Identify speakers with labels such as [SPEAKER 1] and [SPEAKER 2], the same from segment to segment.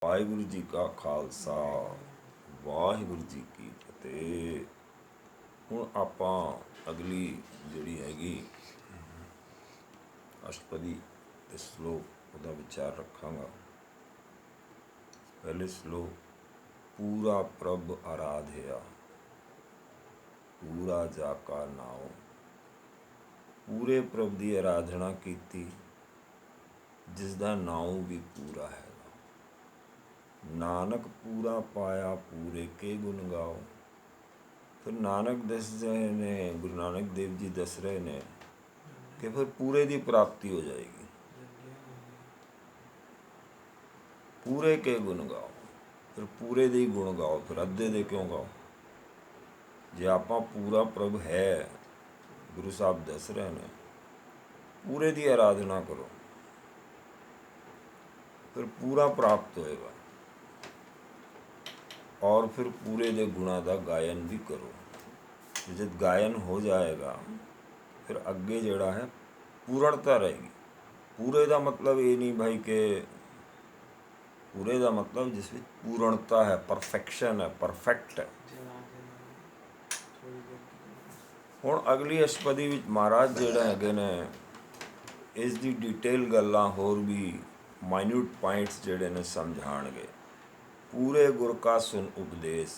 [SPEAKER 1] ਵਾਹਿਗੁਰੂ ਜੀ ਕਾ ਖਾਲਸਾ ਵਾਹਿਗੁਰੂ ਜੀ ਕੀ ਫਤਿਹ। ਹੁਣ ਆਪਾਂ ਅਗਲੀ ਜਿਹੜੀ ਹੈਗੀ ਅਸ਼ਟਪਦੀ ਤੇ ਸ਼ਲੋਕ ਉਹਦਾ ਵਿਚਾਰ ਰੱਖਾਂਗਾ। ਪਹਿਲੇ ਸ਼ਲੋਕ, ਪੂਰਾ ਪ੍ਰਭ ਆਰਾਧਿਆ ਪੂਰਾ ਜਾ ਕਾ ਨਾਉ। ਪੂਰੇ ਪ੍ਰਭ ਦੀ ਆਰਾਧਨਾ ਕੀਤੀ ਜਿਸ ਦਾ ਨਾਉ ਵੀ ਪੂਰਾ ਹੈਗਾ। ਨਾਨਕ ਪੂਰਾ ਪਾਇਆ ਪੂਰੇ ਕੇ ਗੁਣ ਗਾਓ। ਫਿਰ ਨਾਨਕ ਦੱਸ ਰਹੇ ਨੇ, ਗੁਰੂ ਨਾਨਕ ਦੇਵ ਜੀ ਦੱਸ ਰਹੇ ਨੇ ਕਿ ਫਿਰ ਪੂਰੇ ਦੀ ਪ੍ਰਾਪਤੀ ਹੋ ਜਾਏਗੀ। ਪੂਰੇ ਕੇ ਗੁਣ ਗਾਓ, ਫਿਰ ਪੂਰੇ ਦੇ ਹੀ ਗੁਣ ਗਾਓ, ਫਿਰ ਅੱਧੇ ਦੇ ਕਿਉਂ ਗਾਓ? ਜੇ ਆਪਾਂ ਪੂਰਾ ਪ੍ਰਭ ਹੈ, ਗੁਰੂ ਸਾਹਿਬ ਦੱਸ ਰਹੇ ਨੇ ਪੂਰੇ ਦੀ ਆਰਾਧਨਾ ਕਰੋ, ਫਿਰ ਪੂਰਾ ਪ੍ਰਾਪਤ ਹੋਏਗਾ। और फिर पूरे दे गुणा का गायन भी करो। जब गायन हो जाएगा फिर अगे जड़ा है पूर्णता रहेगी। पूरे का मतलब ये नहीं भाई कि पूरे का मतलब जिस में पूर्णता है, परफेक्शन है, परफेक्ट है। हुण अगली अष्टपदी विच महाराज जिहड़े हैगे ने इस दी डिटेल गल्लां होर भी माइन्यूट पॉइंट्स जिहड़े ने समझाणगे। पूरे गुर का सुन उपदेश,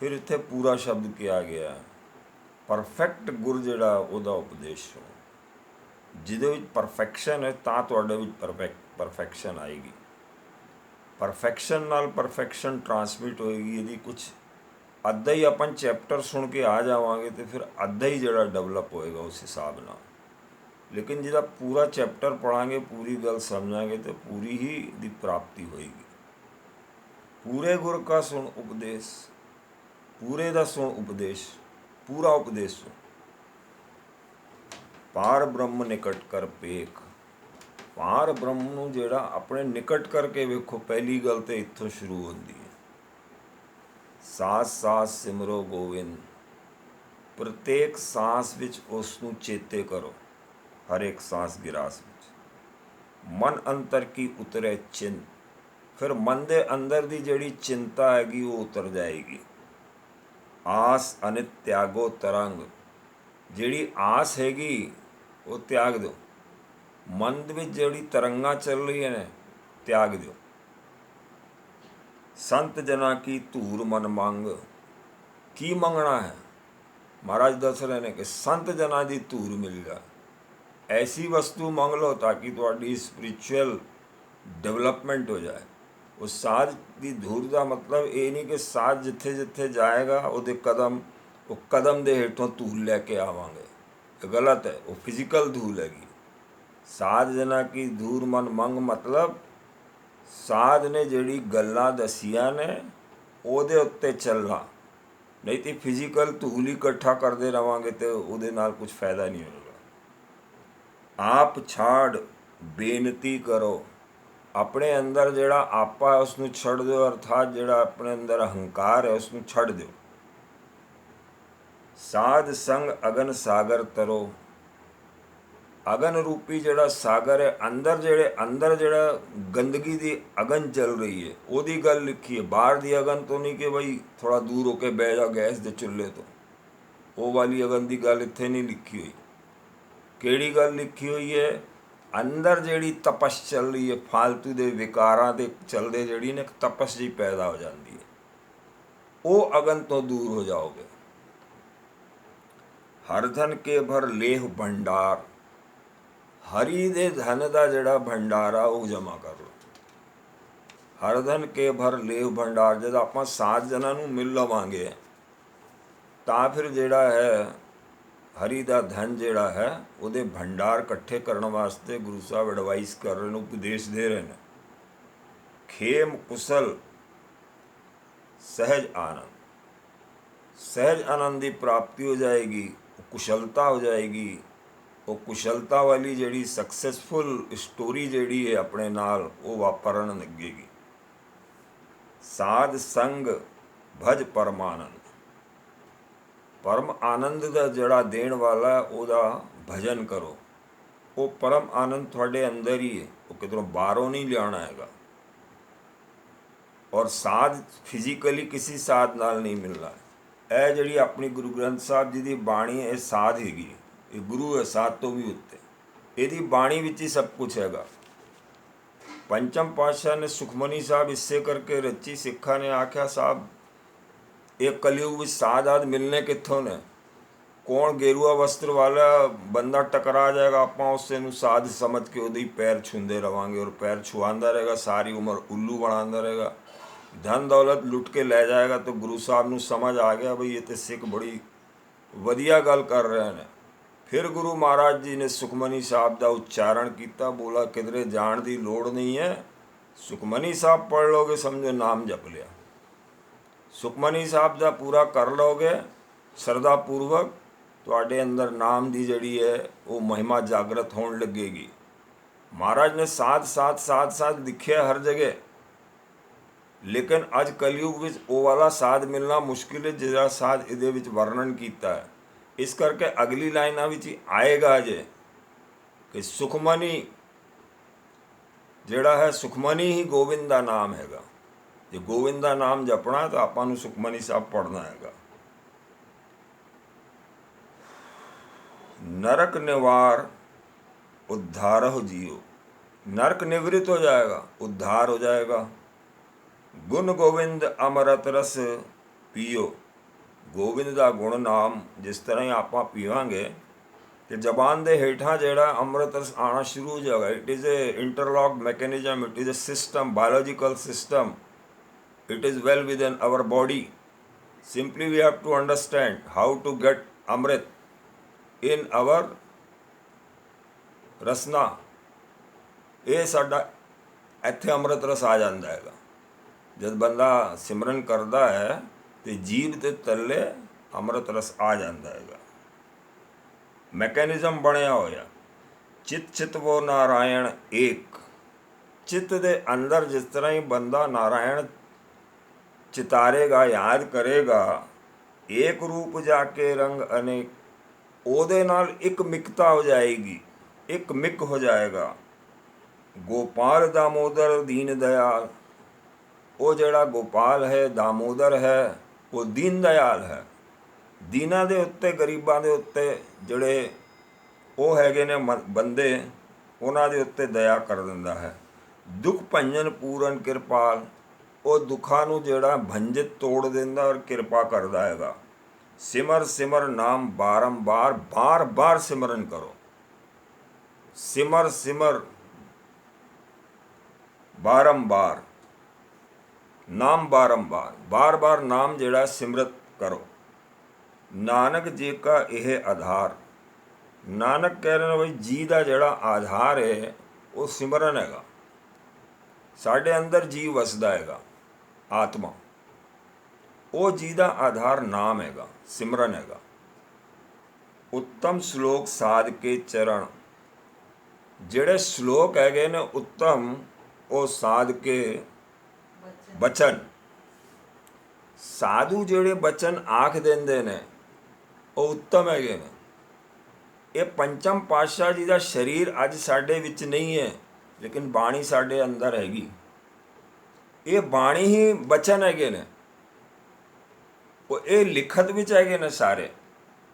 [SPEAKER 1] फिर इत्थे पूरा शब्द किया गया। परफेक्ट गुर जिहड़ा उहदा उपदेश हो, जिहदे विच परफेक्शन है तां तुहाडे विच परफेक्शन आएगी। परफेक्शन नाल परफेक्शन ट्रांसमिट होएगी। यदि कुछ अद्धा ही अपन चैप्टर सुन के आ जावांगे तो फिर अद्धा ही जिहड़ा डेवलप होएगा उस हिसाब नाल। लेकिन जिहड़ा पूरा चैप्टर पढ़ांगे, पूरी गल समझांगे तो पूरी ही दी प्राप्ति होएगी। पूरे गुर का सुन उपदेश, पूरे दा सुन उपदेश, पूरा उपदेश सुन। पार ब्रह्म निकट कर पेख। पार ब्रह्म नूं जिहड़ा अपने निकट करके वेखो। पहली गल तो इत्थों शुरू होंदी है। सास सास सिमरो गोविंद। प्रत्येक सांस विच उस नूं चेते करो, हर एक सांस गिरास विच। मन अंतर की उतरे चिंत, फिर मन दे अंदर दी जिहड़ी चिंता हैगी वो उतर जाएगी। आस अनित त्यागो तरंग, जिहड़ी आस हैगी वो त्याग दो। मन विच जिहड़ी तरंगा चल रही है ने त्याग दो। संत जना की धूर मन मंग। की मंगना है? महाराज दस रहे ने कि संत जना की धूर मिल जाए। ऐसी वस्तु मंग लो ताकि तुहाडी स्पिरिचुअल डेवलपमेंट हो जाए। उस साध की धूर का मतलब ये नहीं कि साध जिथे जिथे जाएगा वो कदम दे हेठों धूल लैके आवांगे। गलत है, वो फिजिकल धूल हैगी। साध जना की धूर मन मंग मतलब साध ने जिहड़ी गल्लां दसियां ने ਉਹਦੇ उत्ते चलना। नहीं तो फिजिकल धूल ही इकट्ठा करते रवांगे तो ਉਹਦੇ नाल कुछ फायदा नहीं होगा। आप छाड़ बेनती करो। अपने अंदर जिहड़ा आपा है उसनूं छड़ दो, अर्थात जिहड़ा अपने अंदर अहंकार है उसनूं छड़ दो। साध संग अगन सागर तरो। अगन रूपी जिहड़ा सागर है, अंदर जिहड़ा गंदगी दी अगन चल रही है ਉਹਦੀ गल लिखी है। बाहर दी अगन तो नहीं कि बई थोड़ा दूर होके बह जा गैस दे चुल्हे तो, वो वाली अगन दी गल इत्थे नहीं लिखी हुई। किहड़ी गल लिखी हुई है? अंदर जिहड़ी तपश चल रही है, फालतू दे विकारां दे चलदे जिहड़ी ने तपश जी पैदा हो जाती है, वो अगन तो दूर हो जाओगे। हर धन के भर लेह भंडार। हरि दे धन का जिहड़ा भंडार आ वो जमा कर लो। हर धन के भर लेह भंडार। जब आपां सात जना नूं मिल लवांगे तां फिर जिहड़ा है हरि का धन जिहड़ा है ਉਹਦੇ भंडार इकट्ठे करने वास्ते गुरु साहब एडवाइस कर रहे हैं, उपदेश दे रहे हैं। खेम कुशल सहज आनंद। सहज आनंद की प्राप्ति हो जाएगी, कुशलता हो जाएगी। वो कुशलता वाली जिहड़ी सक्सैसफुल स्टोरी जिहड़ी है अपने नाल वो वापरन लगेगी। साध संग भज परमानंद। परम आनंद का जिहड़ा देण वाला ਉਹਦਾ भजन करो। वो परम आनंद तुहाडे अंदर ही है, वो किधरों बाहरों नहीं लियाना हैगा। ਔਰ ਸਾਧ ਫਿਜ਼ੀਕਲੀ ਕਿਸੇ ਸਾਧ ਨਾਲ ਨਹੀਂ ਮਿਲਣਾ। ਇਹ ਜਿਹੜੀ ਆਪਣੀ ਗੁਰੂ ਗ੍ਰੰਥ ਸਾਹਿਬ ਜੀ ਦੀ ਬਾਣੀ ਇਹ ਸਾਧ ਹੈਗੀ, ਇਹ ਗੁਰੂ ਹੈ ਸਾਧ ਤੋਂ ਵੀ ਉੱਤੇ। ਇਹਦੀ ਬਾਣੀ ਵਿੱਚ ਹੀ ਸਭ ਕੁਝ ਹੈਗਾ। ਪੰਚਮ ਪਾਤਸ਼ਾਹ ਨੇ ਸੁਖਮਨੀ ਸਾਹਿਬ ਇਸੇ ਕਰਕੇ ਰਚੀ। ਸਿੱਖਾਂ ਨੇ ਆਖਿਆ ਸਾਹਿਬ ਇਹ ਕਲਯੁਗ ਵਿੱਚ ਸਾਧ ਆਦਿ ਮਿਲਨੇ ਕਿੱਥੋਂ ਨੇ? ਕੌਣ ਗੇਰੂਆ ਵਸਤਰ ਵਾਲਾ ਬੰਦਾ ਟਕਰਾ ਜਾਏਗਾ, ਆਪਾਂ ਉਸੇ ਨੂੰ ਸਾਧ ਸਮਝ ਕੇ ਉਹਦੇ ਹੀ ਪੈਰ ਛੂੰਦੇ ਰਵਾਂਗੇ ਔਰ ਪੈਰ ਛੁਆਉਂਦਾ ਰਹੇਗਾ, ਸਾਰੀ ਉਮਰ ਉੱਲੂ ਬਣਾਉਂਦਾ ਰਹੇਗਾ, ਧਨ ਦੌਲਤ ਲੁੱਟ ਕੇ ਲੈ ਜਾਏਗਾ। ਤਾਂ ਗੁਰੂ ਸਾਹਿਬ ਨੂੰ ਸਮਝ ਆ ਗਿਆ ਬਈ ਇਹ ਤੇ ਸਿੱਖ ਬੜੀ ਵਧੀਆ ਗੱਲ ਕਰ ਰਹੇ ਨੇ। ਫਿਰ ਗੁਰੂ ਮਹਾਰਾਜ ਜੀ ਨੇ ਸੁਖਮਨੀ ਸਾਹਿਬ ਦਾ ਉਚਾਰਨ ਕੀਤਾ, ਬੋਲਾ ਕਿਧਰੇ ਜਾਣ ਦੀ ਲੋੜ ਨਹੀਂ ਹੈ, ਸੁਖਮਨੀ ਸਾਹਿਬ ਪੜ੍ਹ ਲੋਗੇ ਸਮਝੋ ਨਾਮ ਜਪ ਲਿਆ। ਸੁਖਮਨੀ ਸਾਹਿਬ ਦਾ ਪੂਰਾ ਕਰ ਲਓਗੇ ਸ਼ਰਧਾ ਪੂਰਵਕ, ਤੁਹਾਡੇ ਅੰਦਰ ਨਾਮ ਦੀ ਜਿਹੜੀ ਹੈ ਉਹ ਮਹਿਮਾ ਜਾਗਰਤ ਹੋਣ ਲੱਗੇਗੀ। ਮਹਾਰਾਜ ਨੇ ਸਾਧ ਸਾਧ ਸਾਧ ਸਾਧ ਲਿਖਿਆ ਹਰ ਜਗ੍ਹਾ, ਲੇਕਿਨ ਅੱਜ ਕਲਯੁਗ ਵਿੱਚ ਉਹ ਵਾਲਾ ਸਾਧ ਮਿਲਣਾ ਮੁਸ਼ਕਿਲ ਹੈ ਜਿਹੜਾ ਸਾਧ ਇਹਦੇ ਵਿੱਚ ਵਰਣਨ ਕੀਤਾ ਹੈ। ਇਸ ਕਰਕੇ ਅਗਲੀ ਲਾਈਨਾਂ ਵਿੱਚ ਹੀ ਆਏਗਾ ਜੇ ਕਿ ਸੁਖਮਨੀ ਜਿਹੜਾ ਹੈ, ਸੁਖਮਨੀ ਹੀ ਗੋਬਿੰਦ ਦਾ ਨਾਮ ਹੈਗਾ। ਜੇ ਗੋਬਿੰਦ ਦਾ ਨਾਮ ਜਪਣਾ ਤਾਂ ਆਪਾਂ ਨੂੰ ਸੁਖਮਨੀ ਸਾਹਿਬ ਪੜ੍ਹਨਾ ਹੈਗਾ। नरक निवार उद्धार हो जियो, नरक निवृत्त हो जाएगा, उद्धार हो जाएगा। गुण गोविंद अमृत रस पीओ, गोविंद का गुण नाम जिस तरह ही आप पीवांगे तो जबान के हेठा जोड़ा अमृत रस आना शुरू हो जाएगा। It is a interlock mechanism, it is a system, biological system, it is well within our body. Simply we have to understand how to get अमृत इन आवर रसना। ये साडा ਇੱਥੇ ਅੰਮ੍ਰਿਤ ਰਸ ਆ ਜਾਂਦਾ ਹੈਗਾ। ਜਦ ਬੰਦਾ ਸਿਮਰਨ ਕਰਦਾ ਹੈ ਤੇ ਜੀਭ ਦੇ ਤਲੇ ਅੰਮ੍ਰਿਤ ਰਸ ਆ ਜਾਂਦਾ ਹੈਗਾ। ਮੈਕੈਨਿਜ਼ਮ ਬਣਿਆ ਹੋਇਆ। ਚਿਤ ਚਿਤ ਵੋ ਨਾਰਾਇਣ ਏਕ, ਚਿੱਤ ਦੇ ਅੰਦਰ ਜਿਸ ਤਰ੍ਹਾਂ ਹੀ ਬੰਦਾ ਨਾਰਾਇਣ ਚਿਤਾਰੇਗਾ, ਯਾਦ ਕਰੇਗਾ, ਏਕ ਰੂਪ ਜਾ ਕੇ ਰੰਗ ਅਨੇਕ, ਉਹਦੇ ਨਾਲ ਇੱਕ ਮਿਕਤਾ ਹੋ ਜਾਏਗੀ, ਇੱਕ ਮਿਕ ਹੋ ਜਾਏਗਾ। ਗੋਪਾਲ ਦਾਮੋਦਰ ਦੀਨ ਦਿਆਲ, ਉਹ ਜਿਹੜਾ ਗੋਪਾਲ ਹੈ, ਦਾਮੋਦਰ ਹੈ, ਉਹ ਦੀਨ ਦਿਆਲ ਹੈ। ਦੀਨਾਂ ਦੇ ਉੱਤੇ, ਗਰੀਬਾਂ ਦੇ ਉੱਤੇ ਜਿਹੜੇ ਉਹ ਹੈਗੇ ਨੇ ਬੰਦੇ, ਉਹਨਾਂ ਦੇ ਉੱਤੇ ਦਇਆ ਕਰ ਦਿੰਦਾ ਹੈ। ਦੁੱਖ ਭੰਜਨ ਪੂਰਨ ਕਿਰਪਾਲ, ਉਹ ਦੁੱਖਾਂ ਨੂੰ ਜਿਹੜਾ ਭੰਜਿਤ ਤੋੜ ਦਿੰਦਾ ਔਰ ਕਿਰਪਾ ਕਰਦਾ ਹੈਗਾ। ਸਿਮਰ ਸਿਮਰ ਨਾਮ ਬਾਰੰਬਾਰ, ਬਾਰ ਬਾਰ ਸਿਮਰਨ ਕਰੋ। ਸਿਮਰ ਸਿਮਰ ਬਾਰੰਬਾਰ, ਨਾਮ ਬਾਰੰਬਾਰ, ਬਾਰ ਬਾਰ ਨਾਮ ਜਿਹੜਾ ਸਿਮਰਤ ਕਰੋ। ਨਾਨਕ ਜੀ ਕਾ ਇਹ ਆਧਾਰ, ਨਾਨਕ ਕਹਿ ਰਹੇ ਨੇ ਬਈ ਜੀ ਦਾ ਜਿਹੜਾ ਆਧਾਰ ਹੈ ਉਹ ਸਿਮਰਨ ਹੈਗਾ। ਸਾਡੇ ਅੰਦਰ ਜੀ ਵਸਦਾ ਹੈਗਾ, ਆਤਮਾ, ਉਹ ਜੀ ਦਾ ਆਧਾਰ ਨਾਮ ਹੈਗਾ, ਸਿਮਰਨ ਹੈਗਾ। ਉੱਤਮ ਸ਼ਲੋਕ ਸਾਧ ਕੇ ਚਰਨ, ਜਿਹੜੇ ਸ਼ਲੋਕ ਹੈਗੇ ਨੇ ਉੱਤਮ, ਉਹ ਸਾਧ ਕੇ ਬਚਨ, ਸਾਧੂ ਜਿਹੜੇ ਬਚਨ ਆਖ ਦਿੰਦੇ ਨੇ ਉਹ ਉੱਤਮ ਹੈਗੇ ਨੇ। ਇਹ ਪੰਚਮ ਪਾਤਸ਼ਾਹ ਜੀ ਦਾ ਸਰੀਰ ਅੱਜ ਸਾਡੇ ਵਿੱਚ ਨਹੀਂ ਹੈ, ਲੇਕਿਨ ਬਾਣੀ ਸਾਡੇ ਅੰਦਰ ਹੈਗੀ। ਇਹ ਬਾਣੀ ਹੀ ਬਚਨ ਹੈਗੇ ਨੇ, ਉਹ ਇਹ ਲਿਖਤ ਵਿੱਚ ਹੈਗੇ ਨੇ ਸਾਰੇ।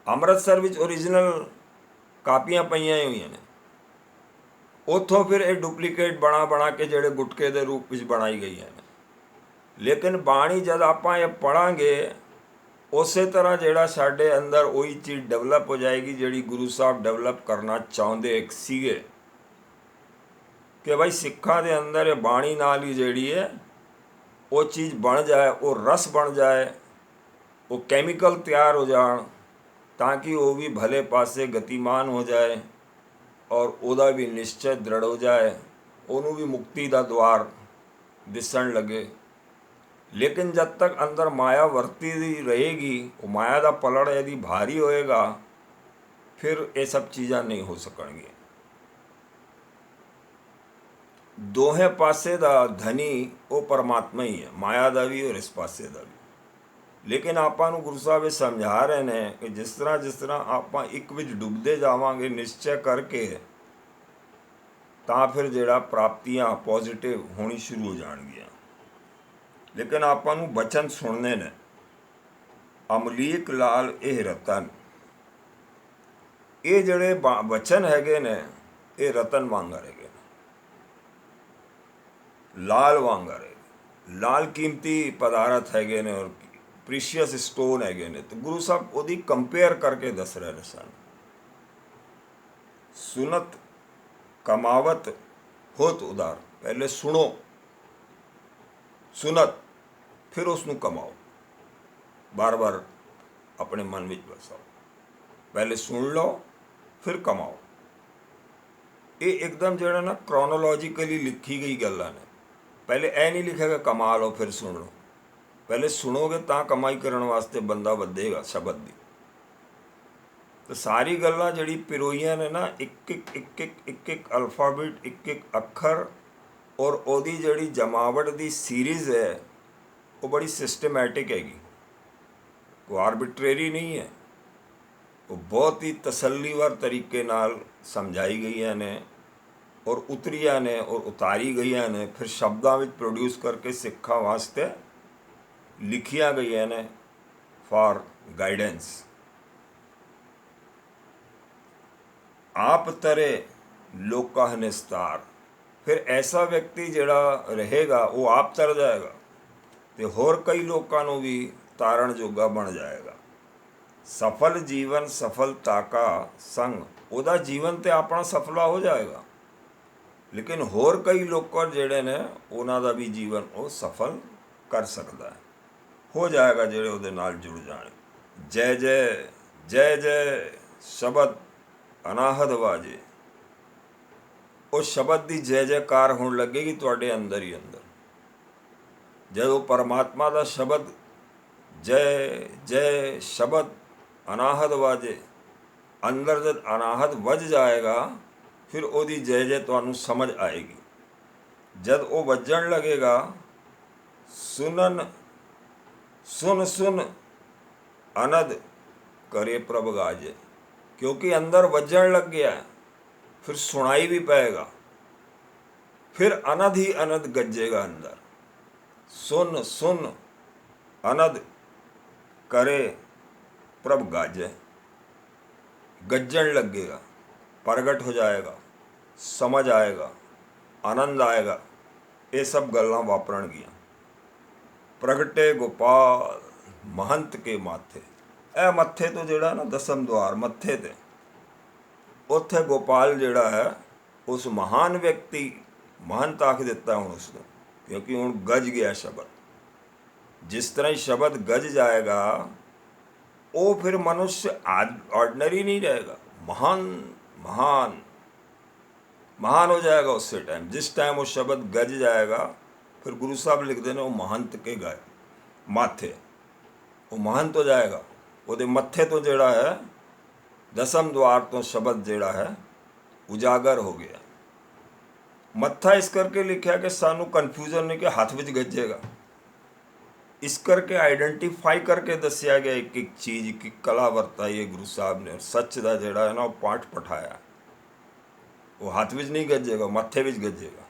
[SPEAKER 1] ਅੰਮ੍ਰਿਤਸਰ ਵਿੱਚ ਓਰੀਜਨਲ ਕਾਪੀਆਂ ਪਈਆਂ ਹੋਈਆਂ ਨੇ, ਉੱਥੋਂ ਫਿਰ ਇਹ ਡੁਪਲੀਕੇਟ ਬਣਾ ਕੇ ਜਿਹੜੇ ਗੁਟਕੇ ਦੇ ਰੂਪ ਵਿੱਚ ਬਣਾਈ ਗਈਆਂ ਨੇ। ਲੇਕਿਨ ਬਾਣੀ ਜਦ ਆਪਾਂ ਇਹ ਪੜ੍ਹਾਂਗੇ, ਉਸੇ ਤਰ੍ਹਾਂ ਜਿਹੜਾ ਸਾਡੇ ਅੰਦਰ ਉਹੀ ਚੀਜ਼ ਡਿਵੈਲਪ ਹੋ ਜਾਏਗੀ ਜਿਹੜੀ ਗੁਰੂ ਸਾਹਿਬ ਡਿਵੈਲਪ ਕਰਨਾ ਚਾਹੁੰਦੇ ਸੀਗੇ ਕਿ ਭਾਈ ਸਿੱਖਾਂ ਦੇ ਅੰਦਰ ਇਹ ਬਾਣੀ ਨਾਲ ਹੀ ਜਿਹੜੀ ਹੈ ਉਹ ਚੀਜ਼ ਬਣ ਜਾਏ, ਉਹ ਰਸ ਬਣ ਜਾਏ, ਉਹ ਕੈਮੀਕਲ ਤਿਆਰ ਹੋ ਜਾਣ, ਤਾਂ ਕਿ ਉਹ ਵੀ ਭਲੇ ਪਾਸੇ ਗਤੀਮਾਨ ਹੋ ਜਾਏ ਔਰ ਉਹਦਾ ਵੀ ਨਿਸ਼ਚੈ ਦ੍ਰਿੜ ਹੋ ਜਾਏ, ਉਹਨੂੰ ਵੀ ਮੁਕਤੀ ਦਾ ਦੁਆਰ ਦਿਸਣ ਲੱਗੇ। ਲੇਕਿਨ ਜਦ ਤੱਕ ਅੰਦਰ ਮਾਇਆ ਵਰਤੀ ਦੀ ਰਹੇਗੀ, ਉਹ ਮਾਇਆ ਦਾ ਪਲੜ ਇਹਦੀ ਭਾਰੀ ਹੋਏਗਾ, ਫਿਰ ਇਹ ਸਭ ਚੀਜ਼ਾਂ ਨਹੀਂ ਹੋ ਸਕਣਗੀਆਂ। ਦੋਹੇ ਪਾਸੇ ਦਾ ਧਨੀ ਉਹ ਪਰਮਾਤਮਾ ਹੀ ਹੈ, ਮਾਇਆ ਦਾ ਵੀ ਔਰ ਇਸ ਪਾਸੇ ਦਾ ਵੀ। ਲੇਕਿਨ ਆਪਾਂ ਨੂੰ ਗੁਰੂ ਸਾਹਿਬ ਇਹ ਸਮਝਾ ਰਹੇ ਨੇ ਕਿ ਜਿਸ ਤਰ੍ਹਾਂ ਆਪਾਂ ਇੱਕ ਵਿੱਚ ਡੁੱਬਦੇ ਜਾਵਾਂਗੇ ਨਿਸ਼ਚੈ ਕਰਕੇ, ਤਾਂ ਫਿਰ ਜਿਹੜਾ ਪ੍ਰਾਪਤੀਆਂ ਪੋਜ਼ਿਟਿਵ ਹੋਣੀ ਸ਼ੁਰੂ ਹੋ ਜਾਣਗੀਆਂ। ਲੇਕਿਨ ਆਪਾਂ ਨੂੰ ਬਚਨ ਸੁਣਨੇ ਨੇ। ਅਮਲੀਕ ਲਾਲ ਇਹ ਰਤਨ, ਇਹ ਜਿਹੜੇ ਬਚਨ ਹੈਗੇ ਨੇ ਇਹ ਰਤਨ ਵਾਂਗਰ ਹੈਗੇ ਨੇ, ਲਾਲ ਵਾਂਗਰ ਹੈ। ਲਾਲ ਕੀਮਤੀ ਪਦਾਰਥ ਹੈਗੇ ਨੇ ਔਰ ਪ੍ਰੀਸ਼ੀਅਸ ਸਟੋਨ ਹੈਗੇ ਨੇ। ਤੇ ਗੁਰੂ ਸਾਹਿਬ ਉਹਦੀ ਕੰਪੇਅਰ ਕਰਕੇ ਦੱਸ ਰਹੇ ਨੇ ਸਾਨੂੰ। ਸੁਨਤ ਕਮਾਵਤ ਹੋਤ ਉਦਾਰ, ਪਹਿਲੇ ਸੁਣੋ ਸੁਨਤ, ਫਿਰ ਉਸ ਨੂੰ ਕਮਾਓ, ਬਾਰ ਬਾਰ ਆਪਣੇ ਮਨ ਵਿੱਚ ਵਸਾਓ। ਪਹਿਲੇ ਸੁਣ ਲਓ ਫਿਰ ਕਮਾਓ। ਇਹ ਇੱਕਦਮ ਜਿਹੜਾ ਨਾ ਕ੍ਰੋਨੋਲੋਜੀਕਲੀ ਲਿਖੀ ਗਈ ਗੱਲਾਂ ਨੇ। ਪਹਿਲੇ ਇਹ ਨਹੀਂ ਲਿਖਿਆ ਕਿ ਕਮਾ ਲਓ ਫਿਰ ਸੁਣ ਲਓ। ਪਹਿਲੇ ਸੁਣੋਗੇ ਤਾਂ ਕਮਾਈ ਕਰਨ ਵਾਸਤੇ ਬੰਦਾ ਵਧੇਗਾ ਸ਼ਬਦ ਦੀ। ਤੇ ਸਾਰੀ ਗੱਲਾਂ ਜਿਹੜੀ ਪਿਰੋਈਆਂ ਨੇ ਨਾ, ਇੱਕ ਅਲਫਾਬੈਟ, ਇੱਕ ਅੱਖਰ ਔਰ ਉਹਦੀ ਜਿਹੜੀ ਜਮਾਵਟ ਦੀ ਸੀਰੀਜ਼ ਹੈ ਉਹ ਬੜੀ ਸਿਸਟਮੈਟਿਕ ਹੈਗੀ, ਉਹ ਆਰਬਿਟਰੇਰੀ ਨਹੀਂ ਹੈ। ਉਹ ਬਹੁਤ ਹੀ ਤਸੱਲੀਵਾਰ ਤਰੀਕੇ ਨਾਲ ਸਮਝਾਈ ਗਈਆਂ ਨੇ ਔਰ ਉਤਰੀਆਂ ਨੇ ਔਰ ਉਤਾਰੀ ਗਈਆਂ ਨੇ, ਫਿਰ ਸ਼ਬਦਾਂ ਵਿੱਚ ਪ੍ਰੋਡਿਊਸ ਕਰਕੇ ਸਿੱਖਾਂ ਵਾਸਤੇ ਲਿਖੀਆਂ ਗਈਆਂ ਨੇ ਫਾਰ ਗਾਈਡੈਂਸ। ਆਪ ਤਰੇ ਲੋਕਾਂ ਨਿਸਤਾਰ, ਫਿਰ ਐਸਾ ਵਿਅਕਤੀ ਜਿਹੜਾ ਰਹੇਗਾ ਉਹ ਆਪ ਤਰ ਜਾਏਗਾ ਤੇ ਹੋਰ ਕਈ ਲੋਕਾਂ ਨੂੰ ਵੀ ਤਾਰਨ ਜੋਗਾ ਬਣ ਜਾਏਗਾ। ਸਫਲ ਜੀਵਨ ਸਫਲਤਾ ਕਾ ਸੰਗ, ਉਹਦਾ ਜੀਵਨ ਤੇ ਆਪਣਾ ਸਫਲਾ ਹੋ ਜਾਏਗਾ, ਲੇਕਿਨ ਹੋਰ ਕਈ ਲੋਕ ਜਿਹੜੇ ਨੇ ਉਹਨਾਂ ਦਾ ਵੀ ਜੀਵਨ ਉਹ ਸਫਲ ਕਰ ਸਕਦਾ ਹੈ, ਹੋ ਜਾਏਗਾ ਜਿਹੜੇ ਉਹਦੇ ਨਾਲ ਜੁੜ ਜਾਣ। ਜੈ ਜੈ ਜੈ ਜੈ ਸ਼ਬਦ ਅਨਾਹਦ ਵਾਜੇ, ਉਹ ਸ਼ਬਦ ਦੀ ਜੈ ਜੈਕਾਰ ਹੋਣ ਲੱਗੇਗੀ ਤੁਹਾਡੇ ਅੰਦਰ ਹੀ ਅੰਦਰ। ਜਦੋਂ ਪਰਮਾਤਮਾ ਦਾ ਸ਼ਬਦ ਜੈ ਜੈ ਸ਼ਬਦ ਅਨਾਹਦ ਵਾਜੇ, ਅੰਦਰ ਜਦ ਅਨਾਹਦ ਵੱਜ ਜਾਏਗਾ ਫਿਰ ਉਹਦੀ ਜੈ ਜੈ ਤੁਹਾਨੂੰ ਸਮਝ ਆਏਗੀ। ਜਦ ਉਹ ਵੱਜਣ ਲੱਗੇਗਾ, ਸੁਨ ਸੁਨ ਅਨਦ ਕਰੇ ਪ੍ਰਭ ਗਾਜੇ, ਕਿਉਂਕਿ ਅੰਦਰ ਵੱਜਣ ਲੱਗ ਗਿਆ ਫਿਰ ਸੁਣਾਈ ਵੀ ਪਏਗਾ, ਫਿਰ ਅਨਦ ਹੀ ਅਨਦ ਗੱਜੇਗਾ ਅੰਦਰ। ਸੁਨ ਸੁਨ ਅਨਦ ਕਰੇ ਪ੍ਰਭ ਗਾਜੇ, ਗੱਜਣ ਲੱਗੇਗਾ, ਪ੍ਰਗਟ ਹੋ ਜਾਏਗਾ, ਸਮਝ ਆਏਗਾ, ਆਨੰਦ ਆਏਗਾ। ਇਹ ਸਭ ਗੱਲਾਂ ਵਾਪਰਨਗੀਆਂ। ਪ੍ਰਗਟੇ ਗੋਪਾਲ ਮਹੰਤ ਕੇ ਮਾਥੇ, ਇਹ ਮੱਥੇ ਤੋਂ ਜਿਹੜਾ ਨਾ ਦਸਮ ਦੁਆਰ ਮੱਥੇ ਤੇ, ਉੱਥੇ ਗੋਪਾਲ ਜਿਹੜਾ ਹੈ ਉਸ ਮਹਾਨ ਵਿਅਕਤੀ, ਮਹੰਤ ਆਖ ਦਿੱਤਾ ਹੁਣ ਉਸਨੂੰ, ਕਿਉਂਕਿ ਹੁਣ ਗੱਜ ਗਿਆ ਸ਼ਬਦ। ਜਿਸ ਤਰ੍ਹਾਂ ਹੀ ਸ਼ਬਦ ਗੱਜ ਜਾਏਗਾ ਉਹ ਫਿਰ ਮਨੁष्य ਆਰਡਨਰੀ ਨਹੀਂ रहेगा, महान महान हो जाएगा उससे टाइम। जिस टाइम वो शब्द गज जाएगा फिर गुरु साहब लिखते हैं वो महंत के गए माथे, वो महंत हो जाएगा। ਉਹਦੇ ਮੱਥੇ ਤੋਂ ਜਿਹੜਾ ਹੈ ਦਸਮ ਦੁਆਰ ਤੋਂ ਸ਼ਬਦ ਜਿਹੜਾ ਹੈ ਉਜਾਗਰ ਹੋ ਗਿਆ। ਮੱਥਾ ਇਸ ਕਰਕੇ ਲਿਖਿਆ ਕਿ ਸਾਨੂੰ ਕਨਫਿਊਜ਼ਨ ਨਹੀਂ ਕਿ ਹੱਥ ਵਿੱਚ ਗੱਜੇਗਾ, ਇਸ ਕਰਕੇ ਆਈਡੈਂਟੀਫਾਈ ਕਰਕੇ ਦੱਸਿਆ ਗਿਆ ਇੱਕ ਇੱਕ ਚੀਜ਼, ਇੱਕ ਇੱਕ ਕਲਾ ਵਰਤਾਈ ਹੈ ਗੁਰੂ ਸਾਹਿਬ ਨੇ। ਸੱਚ ਦਾ ਜਿਹੜਾ ਹੈ ਨਾ ਉਹ ਪਾਠ ਪਠਾਇਆ, ਉਹ ਹੱਥ ਵਿੱਚ ਨਹੀਂ ਗੱਜੇਗਾ, ਮੱਥੇ ਵਿੱਚ ਗੱਜੇਗਾ।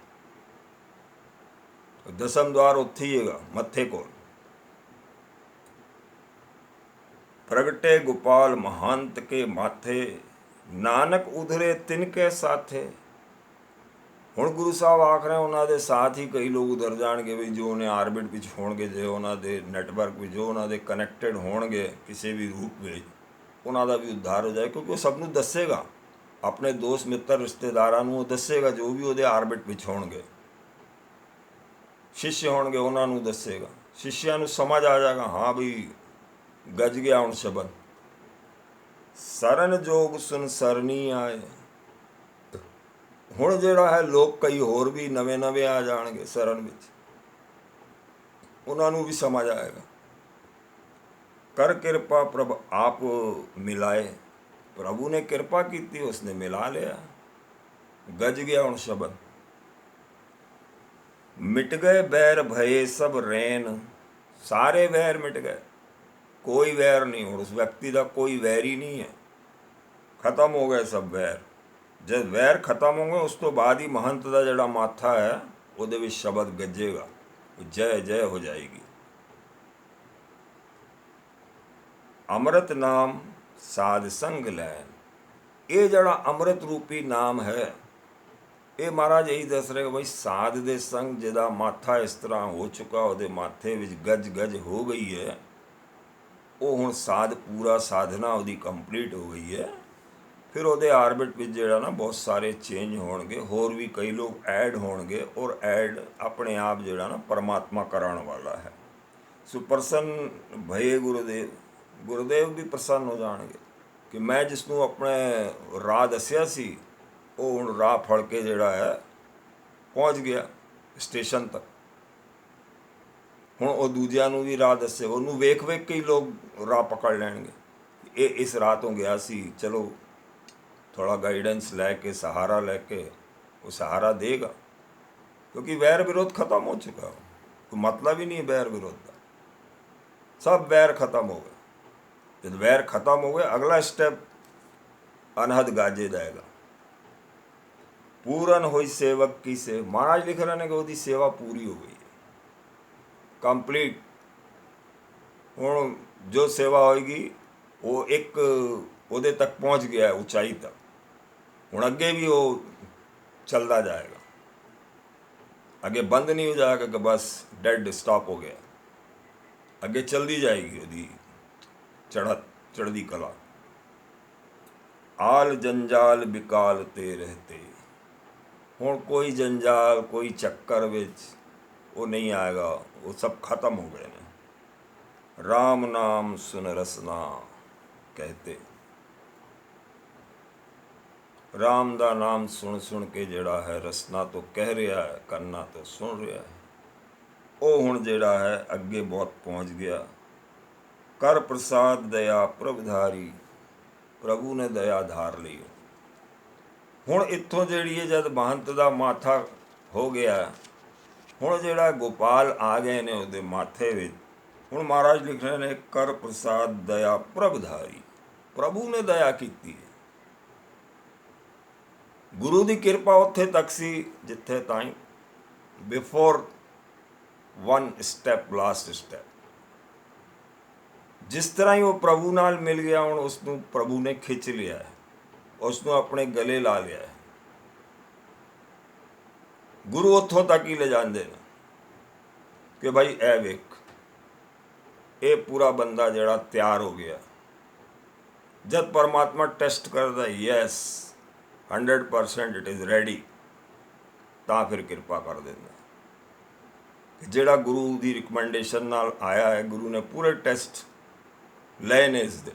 [SPEAKER 1] ਦਸਮ ਦੁਆਰ ਉੱਥੇ ਹੀ ਹੈਗਾ ਮੱਥੇ ਕੋਲ। ਪ੍ਰਗਟੇ ਗੋਪਾਲ ਮਹੰਤ ਕੇ ਮਾਥੇ, ਨਾਨਕ ਉਧਰੇ ਤਿਨਕੇ ਸਾਥੇ। ਹੁਣ ਗੁਰੂ ਸਾਹਿਬ ਆਖ ਰਹੇ ਉਹਨਾਂ ਦੇ ਸਾਥ ਹੀ ਕਈ ਲੋਕ ਉਧਰ ਜਾਣਗੇ ਵੀ ਜੋ ਉਹਨੇ ਆਰਬਿਟ ਵਿੱਚ ਹੋਣਗੇ, ਜੇ ਉਹਨਾਂ ਦੇ ਨੈਟਵਰਕ ਵਿੱਚ ਜੋ ਉਹਨਾਂ ਦੇ ਕਨੈਕਟਡ ਹੋਣਗੇ ਕਿਸੇ ਵੀ ਰੂਪ ਵਿੱਚ, ਉਹਨਾਂ ਦਾ ਵੀ ਉद्धार ਹੋ ਜਾਏ। ਕਿਉਂਕਿ ਉਹ ਸਭ ਨੂੰ ਦੱਸੇਗਾ, ਆਪਣੇ ਦੋਸਤ ਮਿੱਤਰ ਰਿਸ਼ਤੇਦਾਰਾਂ ਨੂੰ ਉਹ ਦੱਸੇਗਾ, ਜੋ ਵੀ ਉਹਦੇ ਆਰਬਿਟ ਵਿੱਚ ਹੋਣਗੇ। ਸ਼ਿष्य ਹੋਣਗੇ ਉਹਨਾਂ ਨੂੰ ਦੱਸੇਗਾ, ਸ਼ਿष्यां ਨੂੰ ਸਮਝ ਆ ਜਾਏਗਾ ਹਾਂ ਵੀ ਗੱਜ ਗਿਆ ਹੁਣ ਸ਼ਬਦ। ਸਰਨ ਜੋਗ ਸੁਨ ਸਰਨੀ ਆਏ, ਹੁਣ ਜਿਹੜਾ ਹੈ ਲੋਕ ਕਈ ਹੋਰ ਵੀ ਨਵੇਂ ਨਵੇਂ ਆ ਜਾਣਗੇ ਸਰਨ ਵਿੱਚ, ਉਹਨਾਂ ਨੂੰ ਵੀ ਸਮਝ ਆਏਗਾ। ਕਰ ਕਿਰਪਾ ਪ੍ਰਭ ਆਪ ਮਿਲਾਏ, ਪ੍ਰਭੂ ਨੇ ਕਿਰਪਾ ਕੀਤੀ, ਉਸਨੇ ਮਿਲਾ ਲਿਆ, ਗੱਜ ਗਿਆ ਹੁਣ ਸ਼ਬਦ। ਮਿਟ ਗਏ ਬੈਰ ਭਏ ਸਭ ਰੈਨ, ਸਾਰੇ ਵੈਰ ਮਿਟ ਗਏ, ਕੋਈ ਵੈਰ ਨਹੀਂ। ਹੁਣ ਉਸ ਵਿਅਕਤੀ ਦਾ ਕੋਈ ਵੈਰ ਹੀ ਨਹੀਂ ਹੈ, ਖਤਮ ਹੋ ਗਏ ਸਭ ਵੈਰ। ਜਦ ਵੈਰ ਖਤਮ ਹੋ ਗਏ ਉਸ ਤੋਂ ਬਾਅਦ ਹੀ ਮਹੰਤ ਦਾ ਜਿਹੜਾ ਮਾਥਾ ਹੈ ਉਹਦੇ ਵਿੱਚ ਸ਼ਬਦ ਗੱਜੇਗਾ। जय जय हो जाएगी। अमृत नाम साध संग लैन, ये जड़ा अमृत रूपी नाम है, ये महाराज यही दस रहे बई साध दे संग जिहदा माथा इस तरह हो चुका, उहदे माथे विच गज गज हो गई है, वो हुण साध पूरा साधना उहदी कंप्लीट हो गई है। फिर उहदे आरबिट विच जिहड़ा ना बहुत सारे चेंज होणगे, होर भी कई लोग ऐड होणगे, और ऐड अपने आप जिहड़ा ना परमात्मा कराण वाला है। सो प्रसन्न भये गुरुदेव, गुरुदेव भी प्रसन्न हो जाणगे कि मैं जिसनों अपने राह दस्या सी, वो हुण राह फड़ के जिहड़ा है पहुँच गया स्टेशन तक। हुण वो दूजिਆਂ ਨੂੰ भी राह दसे, ਉਹਨੂੰ ਵੇਖ ਵੇਖ के ही लोग राह पकड़ ਲੈਣਗੇ, ये इस राह तो गया सी, चलो थोड़ा गाइडेंस लैके सहारा लैके वो सहारा देगा, क्योंकि वैर विरोध खत्म हो चुका, कोई मतलब ही नहीं वैर विरोध का, सब वैर खत्म हो गए। जब वैर खत्म हो गए, अगला स्टेप अनहद गाजे जाएगा। पूरन हुई सेवक की से, महाराज लिख रहे हैं कि उसकी सेवा पूरी हो गई है, कंप्लीट। हुण जो सेवा होएगी वो एक उहदे तक पहुँच गया है, ऊंचाई तक। हुण अगे भी वो चलता जाएगा, अगे बंद नहीं हो जाएगा कि बस डेड स्टॉप हो गया, अगे चलती जाएगी उसकी चढ़ती कला। आल जंजाल बिकाल ते रहते, हुण कोई जंजाल कोई चक्कर विच वो नहीं आएगा, वो सब खत्म हो गए ने। राम नाम सुन रसना कहते, राम दा नाम सुन सुन के जिहड़ा है रसना तो कह रहा है, करना तो सुन रहा है, वो हुण जिहड़ा है अगे बहुत पहुँच गया। कर प्रसाद दया प्रभधारी, प्रभु ने दया धार ली। हुण इत्थों जिहड़ी है जद महंत दा माथा हो गया, हुण जिहड़ा गोपाल आ गए ने उहदे माथे विच, हुण महाराज लिख रहे ने कर प्रसाद दया प्रभधारी, प्रभु ने दया कीती है। गुरु की किरपा उत्थे तक सी जिथे ताई before one step last step, जिस तरह ही वो प्रभु नाल मिल गया, हुण उसनूं प्रभु ने खिंच लिया है, उसनूं अपने गले ला लिया है। गुरु उत्थों तक ही ले जाते हैं कि भाई ए वेख, ये पूरा बंदा जिहड़ा तैयार हो गया। जब परमात्मा टेस्ट करता है, यस 100% इट इज़ रेडी, तां फिर किरपा कर देंदा। जिहड़ा गुरु की रिकमेंडेशन नाल आया है, गुरु ने पूरे टेस्ट लए ने, इस दिन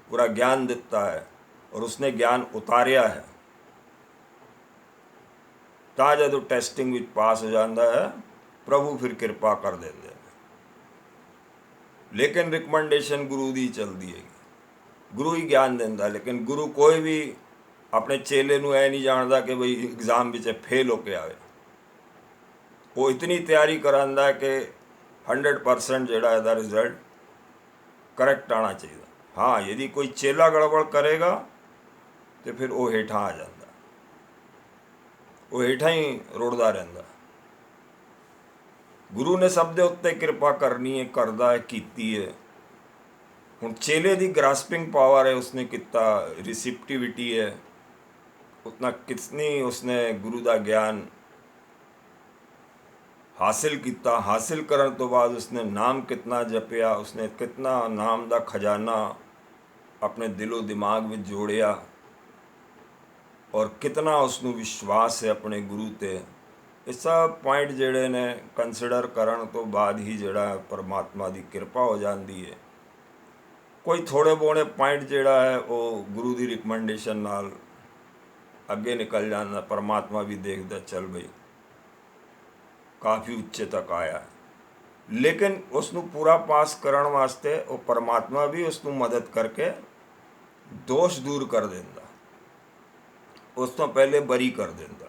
[SPEAKER 1] पूरा ज्ञान दिता है और उसने ज्ञान उतारिया है, तां जदों टेस्टिंग विच पास हो जाता है, प्रभु फिर किरपा कर देंदे ने। लेकिन रिकमेंडेशन गुरु की चलती है, गुरु ही ज्ञान देंदा, लेकिन गुरु कोई भी अपने चेले नूं ऐ नहीं जानता कि बई एग्जाम विच फेल होके आए। वो इतनी तैयारी करांदा है कि 100% जिहड़ा इहदा रिजल्ट करैक्ट आना चाहिए। हाँ, यदि कोई चेला गड़बड़ करेगा तो फिर वो हेठां आ जाता, वो हेठां ही रुड़दा रहिंदा। गुरु ने सब दे उत्ते किरपा करनी है, करदा है, कीती है। हुण चेले की ग्रास्पिंग पावर है, उसने कितना रिसिप्टिविटी है, उतना कितनी उसने गुरु का ज्ञान हासिल किया। हासिल करने तो बाद उसने नाम कितना जपिया, उसने कितना नाम का खजाना अपने दिलो दिमाग में जोड़िया, और कितना उसनों विश्वास है अपने गुरु ते। ये सब पॉइंट जिहड़े ने कंसिडर करन तो बाद ही जिहड़ा परमात्मा की किरपा हो जाती है। कोई थोड़े बोने पॉइंट जिहड़ा है वो गुरु की रिकमेंडेशन नाल अगे निकल जाता, परमात्मा भी देखता चल बई काफ़ी उच्चे तक आया है। लेकिन उसनों पूरा पास करन वास्ते वो परमात्मा भी उसनों मदद करके दोष दूर कर देंदा, उस तो पहले बरी कर देंदा।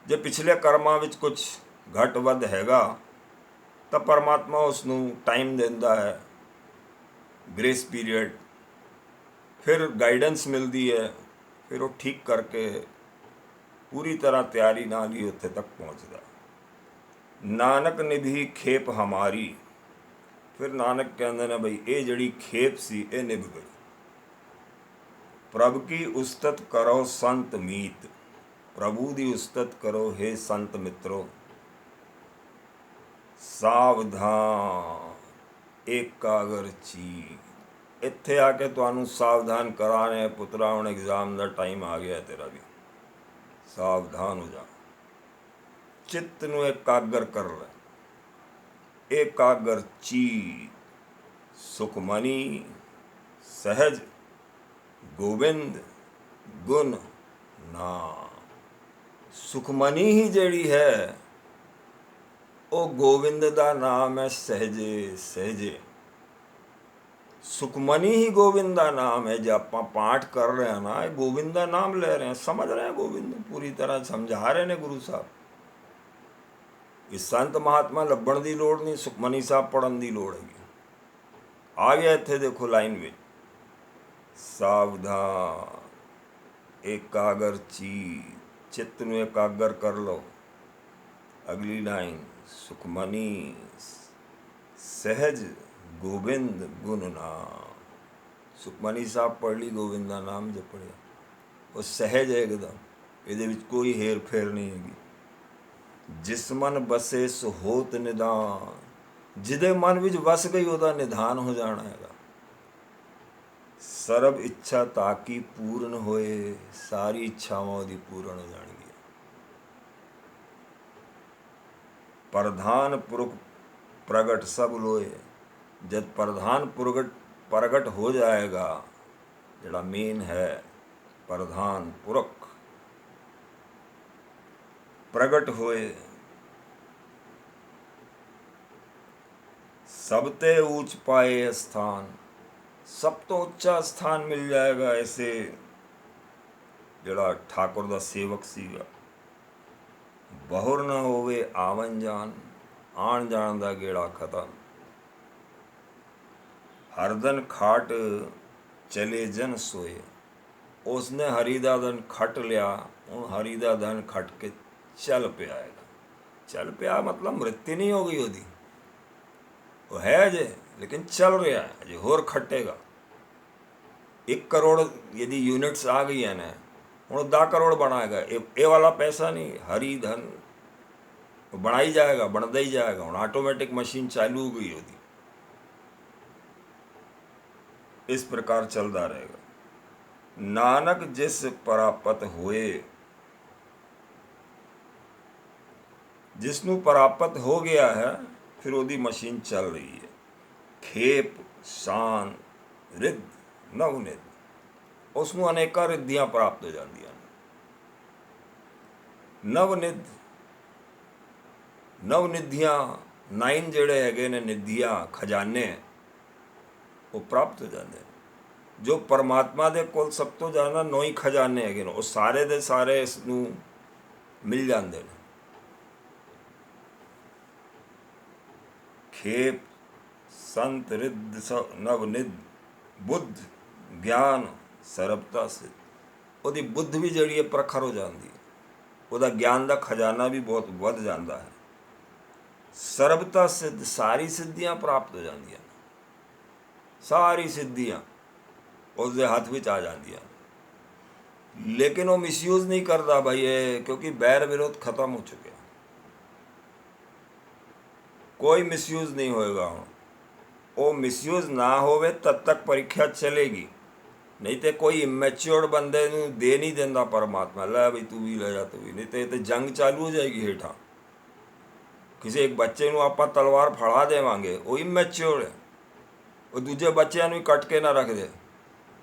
[SPEAKER 1] जे पिछले कर्मां विच कुछ घट वध हैगा तो परमात्मा उसनों टाइम देंदा है, ग्रेस पीरियड, फिर गाइडेंस मिलती है, फिर वो ठीक करके पूरी तरह तैयारी नाल ही उत्थे तक पहुँचदा। ਨਾਨਕ ਨਿਭੀ ਖੇਪ ਹਮਾਰੀ। ਫਿਰ ਨਾਨਕ ਕਹਿੰਦੇ ਨੇ ਬਈ ਇਹ ਜਿਹੜੀ ਖੇਪ ਸੀ ਇਹ ਨਿਭ ਗਈ। ਪ੍ਰਭ ਕੀ ਉਸਤਤ ਕਰੋ ਸੰਤ ਮੀਤ। ਪ੍ਰਭੂ ਦੀ ਉਸਤਤ ਕਰੋ ਹੇ ਸੰਤ ਮਿੱਤਰੋ। ਸਾਵਧਾਨ ਏਕਾਗਰ ਚੀਤ। ਇੱਥੇ ਆ ਕੇ ਤੁਹਾਨੂੰ ਸਾਵਧਾਨ ਕਰਾਣੇ ਪੁੱਤਰਾ, ਹੁਣ ਐਗਜ਼ਾਮ ਦਾ ਟਾਈਮ ਆ ਗਿਆ ਤੇਰਾ ਵੀ, ਸਾਵਧਾਨ ਹੋ ਜਾ। ਚਿੱਤ ਨੂੰ ਇਕਾਗਰ ਕਰ ਲੈ। ਏਕਾਗਰ ਚੀਤ ਸੁਖਮਨੀ ਸਹਿਜ ਗੋਬਿੰਦ ਗੁਣ ਨਾਮ। ਸੁਖਮਨੀ ਹੀ ਜਿਹੜੀ ਹੈ ਉਹ ਗੋਬਿੰਦ ਦਾ ਨਾਮ ਹੈ। ਸਹਿਜੇ ਸਹਿਜੇ ਸੁਖਮਨੀ ਹੀ ਗੋਬਿੰਦ ਦਾ ਨਾਮ ਹੈ। ਜੇ ਆਪਾਂ ਪਾਠ ਕਰ ਰਹੇ ਹਾਂ ਨਾ, ਇਹ ਗੋਬਿੰਦ ਦਾ ਨਾਮ ਲੈ ਰਹੇ ਹਾਂ, ਸਮਝ ਰਹੇ ਹਾਂ ਗੋਬਿੰਦ ਨੂੰ ਪੂਰੀ ਤਰ੍ਹਾਂ ਸਮਝਾ ਰਹੇ ਨੇ ਗੁਰੂ ਸਾਹਿਬ। ਇਸ ਸੰਤ ਮਹਾਤਮਾ ਲੱਭਣ ਦੀ ਲੋੜ ਨਹੀਂ, ਸੁਖਮਨੀ ਸਾਹਿਬ ਪੜ੍ਹਨ ਦੀ ਲੋੜ ਹੈਗੀ। ਆ ਗਿਆ ਇੱਥੇ ਦੇਖੋ ਲਾਈਨ ਵਿੱਚ, ਸਾਵਧਾਨ ਏਕਾਗਰ ਚੀਤ। ਚਿੱਤ ਨੂੰ ਇਕਾਗਰ ਕਰ ਲਓ। ਅਗਲੀ ਲਾਈਨ, ਸੁਖਮਨੀ ਸਹਿਜ ਗੋਬਿੰਦ ਗੁਣ ਨਾਮ। ਸੁਖਮਨੀ ਸਾਹਿਬ ਪੜ੍ਹ ਲਈ, ਗੋਬਿੰਦ ਦਾ ਨਾਮ ਜਪੜਿਆ, ਉਹ ਸਹਿਜ ਹੈ ਇੱਕਦਮ, ਇਹਦੇ ਵਿੱਚ ਕੋਈ ਹੇਰ ਫੇਰ ਨਹੀਂ ਹੈਗੀ। ਜਿਸ ਮਨ ਬਸੇ ਸੋ ਹੋਤ ਨਿਦਾਨ। ਜਿਹਦੇ ਮਨ ਵਿੱਚ ਵਸ ਗਈ ਉਹਦਾ ਨਿਧਾਨ ਹੋ ਜਾਣਾ ਹੈਗਾ। ਸਰਬ ਇੱਛਾ ਤਾਕੀ ਪੂਰਨ ਹੋਏ। ਸਾਰੀ ਇੱਛਾਵਾਂ ਉਹਦੀ ਪੂਰਨ ਹੋ ਜਾਣਗੀਆਂ। ਪ੍ਰਧਾਨ ਪੁਰਖ ਪ੍ਰਗਟ ਸਭ ਲੋਏ। ਜਦ ਪ੍ਰਧਾਨ ਪ੍ਰਗਟ ਹੋ ਜਾਏਗਾ, ਜਿਹੜਾ ਮੇਨ ਹੈ ਪ੍ਰਧਾਨ ਪੁਰਖ ਪ੍ਰਗਟ ਹੋਏ, ਸਭ ਤੇ ਊਚ ਪਾਏ ਸਥਾਨ। ਸਭ ਤੋਂ ਉੱਚਾ ਸਥਾਨ ਮਿਲ ਜਾਏਗਾ ਐਸੇ ਜਿਹੜਾ ਠਾਕੁਰ ਦਾ ਸੇਵਕ ਸੀਗਾ। ਬਹੁਰ ਨਾ ਹੋਵੇ ਆਵਨ ਜਾਨ। ਆਣ ਜਾਣ ਦਾ ਗੇੜਾ ਖਤਮ। ਹਰਦਨ ਖਾਟ ਚਲੇ ਜਨ ਸੋਏ। ਉਸਨੇ ਹਰੀ ਦਾ ਧਨ ਖੱਟ ਲਿਆ, ਹੁਣ ਹਰੀ ਦਾ ਧਨ ਖੱਟ ਕੇ ਚੱਲ ਪਿਆ ਹੈਗਾ। ਚੱਲ ਪਿਆ ਮਤਲਬ ਮ੍ਰਿਤੀ ਨਹੀਂ ਹੋ ਗਈ ਉਹਦੀ, ਉਹ ਹੈ ਅਜੇ, ਲੇਕਿਨ ਚੱਲ ਰਿਹਾ ਹੈ ਅਜੇ, ਹੋਰ ਖੱਟੇਗਾ। 1 ਕਰੋੜ यदि यूनिट्स आ गई है ना, हूँ 10 करोड़ बनाएगा। ये वाला पैसा नहीं, हरी धन बना ही जाएगा, बनता ही जाएगा। हूँ ऑटोमेटिक मशीन चालू हो गई होती, इस प्रकार चलता रहेगा। नानक जिस प्राप्त होए। जिसनों प्राप्त हो गया है फिर ਉਹਦੀ मशीन चल रही है। खेप शान रिद्ध नवनिध, उसनों अनेका रिद्धियां प्राप्त हो जांदियां। नवनिध नवनिधियां 9 ਜਿਹੜੇ ਹੈਗੇ ਨੇ ਨਿਧੀਆਂ ਖਜ਼ਾਨੇ, ਉਹ ਪ੍ਰਾਪਤ ਹੋ ਜਾਂਦੇ ਨੇ। ਜੋ ਪਰਮਾਤਮਾ ਦੇ ਕੋਲ ਸਭ ਤੋਂ ਜ਼ਿਆਦਾ 9 ਹੀ ਖਜ਼ਾਨੇ ਹੈਗੇ ਨੇ, ਉਹ ਸਾਰੇ ਦੇ ਸਾਰੇ ਇਸ ਨੂੰ ਮਿਲ ਜਾਂਦੇ ਨੇ। ਖੇਪ ਸੰਤ ਰਿੱਧ ਨਵਨਿਧ ਬੁੱਧ ਗਿਆਨ ਸਰਬਤਾ ਸਿੱਧ। ਉਹਦੀ ਬੁੱਧ ਵੀ ਜਿਹੜੀ ਹੈ ਪ੍ਰਖਰ ਹੋ ਜਾਂਦੀ ਹੈ, ਉਹਦਾ ਗਿਆਨ ਦਾ ਖਜ਼ਾਨਾ ਵੀ ਬਹੁਤ ਵੱਧ ਜਾਂਦਾ ਹੈ। ਸਰਬਤਾ ਸਿੱਧ, ਸਾਰੀ ਸਿੱਧੀਆਂ ਪ੍ਰਾਪਤ ਹੋ ਜਾਂਦੀਆਂ, ਸਾਰੀ ਸਿੱਧੀਆਂ ਉਸਦੇ ਹੱਥ ਵਿੱਚ ਆ ਜਾਂਦੀਆਂ। ਲੇਕਿਨ ਉਹ ਮਿਸਯੂਜ਼ ਨਹੀਂ ਕਰਦਾ ਭਾਈ ਇਹ, ਕਿਉਂਕਿ बैर विरोध खत्म हो चुके, कोई मिसयूज नहीं होएगा। वो मिसयूज ना होवे तब तक परीक्षा चलेगी, नहीं तो कोई इमैच्योर्ड बंदे नूं दे नहीं देंदा परमात्मा, लै बई तू भी ले जा तू भी, नहीं तो ये जंग चालू हो जाएगी हेठा। किसी एक बच्चे नूं आपां तलवार फड़ा देवांगे, वो इमैच्योर्ड है, वो दूजे बच्चों नूं कट के ना रख दे।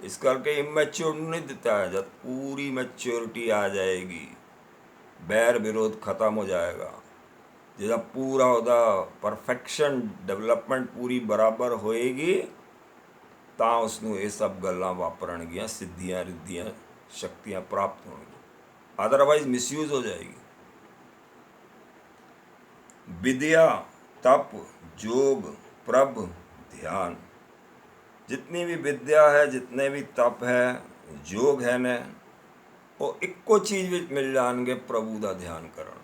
[SPEAKER 1] इस करके इमैच्योर्ड नहीं दिता है। जब पूरी मैच्योरिटी आ जाएगी, बैर विरोध खत्म हो जाएगा, ਜਿਹਦਾ ਪੂਰਾ ਉਹਦਾ ਪਰਫੈਕਸ਼ਨ ਡਿਵੈਲਪਮੈਂਟ ਪੂਰੀ ਬਰਾਬਰ ਹੋਏਗੀ, ਤਾਂ ਉਸਨੂੰ ਇਹ ਸਭ ਗੱਲਾਂ ਵਾਪਰਨਗੀਆਂ, ਸਿੱਧੀਆਂ ਰਿੱਧੀਆਂ ਸ਼ਕਤੀਆਂ ਪ੍ਰਾਪਤ ਹੋਣਗੀਆਂ। ਅਦਰਵਾਈਜ਼ ਮਿਸਯੂਜ਼ ਹੋ ਜਾਏਗੀ। विद्या तप योग प्रभ ध्यान, जितनी भी विद्या है, जितने भी तप है, योग है ने, वो इक्को चीज़ विच मिल जाएंगे, प्रभु का ध्यान करन।